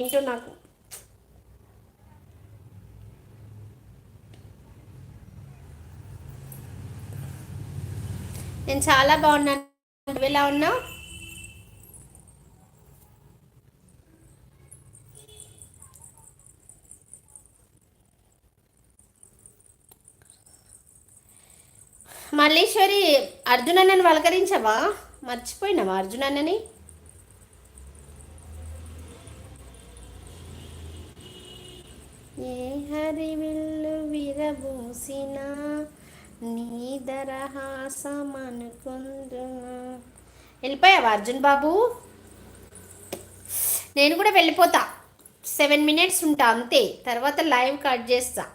ఏంటో నాకు. నేను చాలా బాగున్నాను. నువ్వు ఎలా ఉన్నావు? మల్లీశ్వరి, అర్జున్ అన్నని పలకరించవా? మర్చిపోయినావా అర్జున్ అన్నని? ఏ హరివిల్లు విరబూసిన నీ దరహాసమనుకుందునా. వెళ్ళిపోయావా అర్జున్ బాబు? నేను కూడా వెళ్ళిపోతా. 7 మినిట్స్ ఉంటా అంతే, తర్వాత లైవ్ కట్ చేస్తా.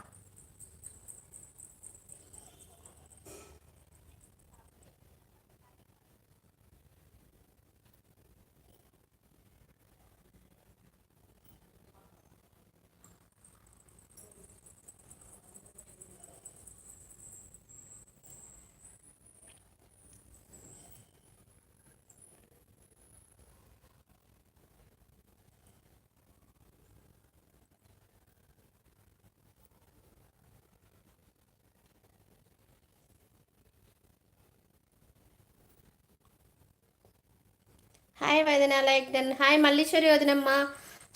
హాయ్ వదిన, లైక్ డన్. హాయ్ మల్లీశ్వరి వదినమ్మ.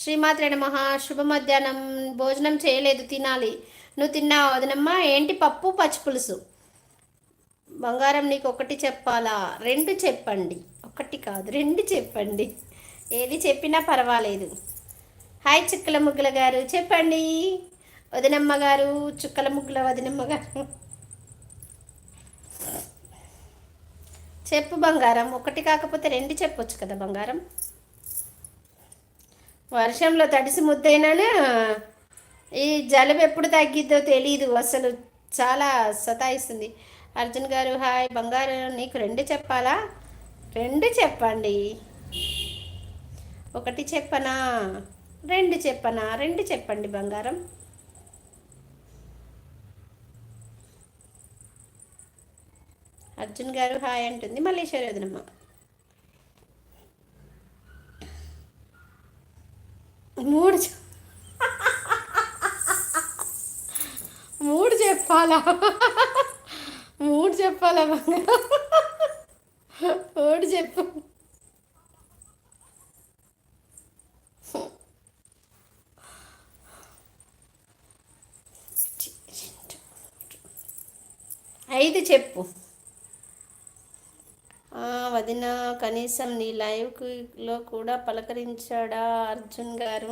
శ్రీమాత్రే నమః. శుభ మధ్యాహ్నం. భోజనం చేయలేదు, తినాలి. నువ్వు తిన్నావా వదినమ్మ? ఏంటి పప్పు పచ్చి పులుసు. బంగారం నీకు ఒకటి చెప్పాలా? రెండు చెప్పండి. ఒకటి కాదు, రెండు చెప్పండి. ఏది చెప్పినా పర్వాలేదు. హాయ్ చుక్కల ముగ్గుల గారు, చెప్పండి. వదినమ్మ గారు, చుక్కల ముగ్గుల వదినమ్మ గారు, చెప్పు బంగారం. ఒకటి కాకపోతే రెండు చెప్పొచ్చు కదా బంగారం. వర్షంలో తడిసి ముద్దైనాను. ఈ జలుబు ఎప్పుడు తగ్గిద్దో తెలీదు అసలు. చాలా సతాయిస్తుంది. అర్జున్ గారు హాయ్. బంగారు నీకు రెండు చెప్పాలా? రెండు చెప్పండి. ఒకటి చెప్పనా? రెండు చెప్పనా? రెండు చెప్పండి బంగారం. అర్జున్ గారు హాయ్ అంటుంది మల్లీశ్వరి వదినమ్మ. మూడు మూడు చెప్పాలా? మూడు చెప్పాలా బంగారం? మూడు చెప్పు. ఐదు చెప్పు. వదిన కనీసం నీ లైవ్లో కూడా పలకరించాడా అర్జున్ గారు?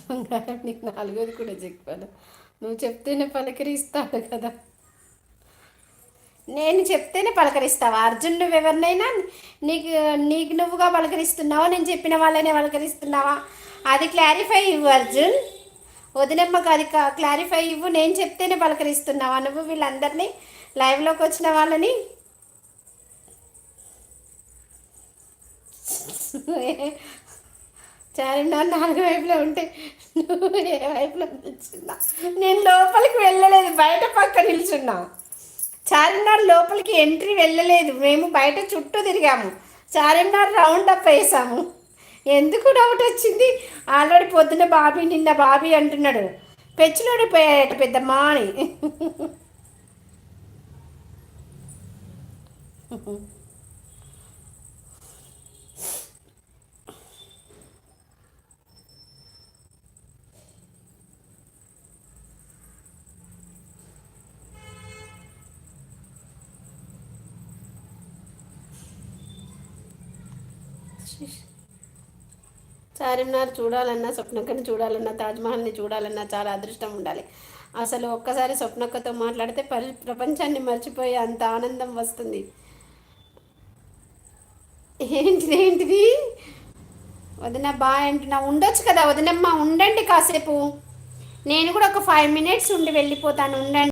బంగారం నీకు నాలుగోది కూడా చెప్పాను. నువ్వు చెప్తేనే పలకరిస్తాడు కదా. నేను చెప్తేనే పలకరిస్తావా అర్జున్? నువ్వు ఎవరినైనా నీకు నీకు నువ్వుగా పలకరిస్తున్నావా, నేను చెప్పిన వాళ్ళనే పలకరిస్తున్నావా? అది క్లారిఫై ఇవ్వు అర్జున్. వదినమ్మకు అది క్లారిఫై ఇవ్వు. నేను చెప్తేనే పలకరిస్తున్నావా నువ్వు వీళ్ళందరినీ, లైవ్లోకి వచ్చిన వాళ్ళని? చార్మినార్ నాలుగు వైపులో ఉంటే నువ్వు ఏ వైపులో నిల్చున్నా? నేను లోపలికి వెళ్ళలేదు, బయట పక్క నిల్చున్నా. చార్మినార్ లోపలికి ఎంట్రీ వెళ్ళలేదు, మేము బయట చుట్టూ తిరిగాము. చార్మినార్ రౌండ్ అప్ వేసాము. ఎందుకు డౌట్ వచ్చింది? ఆల్రెడీ పొద్దున్న బాబీ, నిన్న బాబీ అంటున్నాడు పెచ్చులోడిపోయాడు పెద్దమ్మా అని. చార్మినార్ చూడాలన్నా, స్వప్నక్కని చూడాలన్నా, తాజ్మహల్ని చూడాలన్నా చాలా అదృష్టం ఉండాలి. అసలు ఒక్కసారి స్వప్నక్కతో మాట్లాడితే ప్రపంచాన్ని మర్చిపోయే అంత ఆనందం వస్తుంది. ఏంటిది ఏంటిది? వదిన బాయ్ అంటున్నా. ఉండొచ్చు కదా వదినమ్మ, ఉండండి కాసేపు. నేను కూడా ఒక 5 మినిట్స్ ఉండి వెళ్ళిపోతాను, ఉండండి.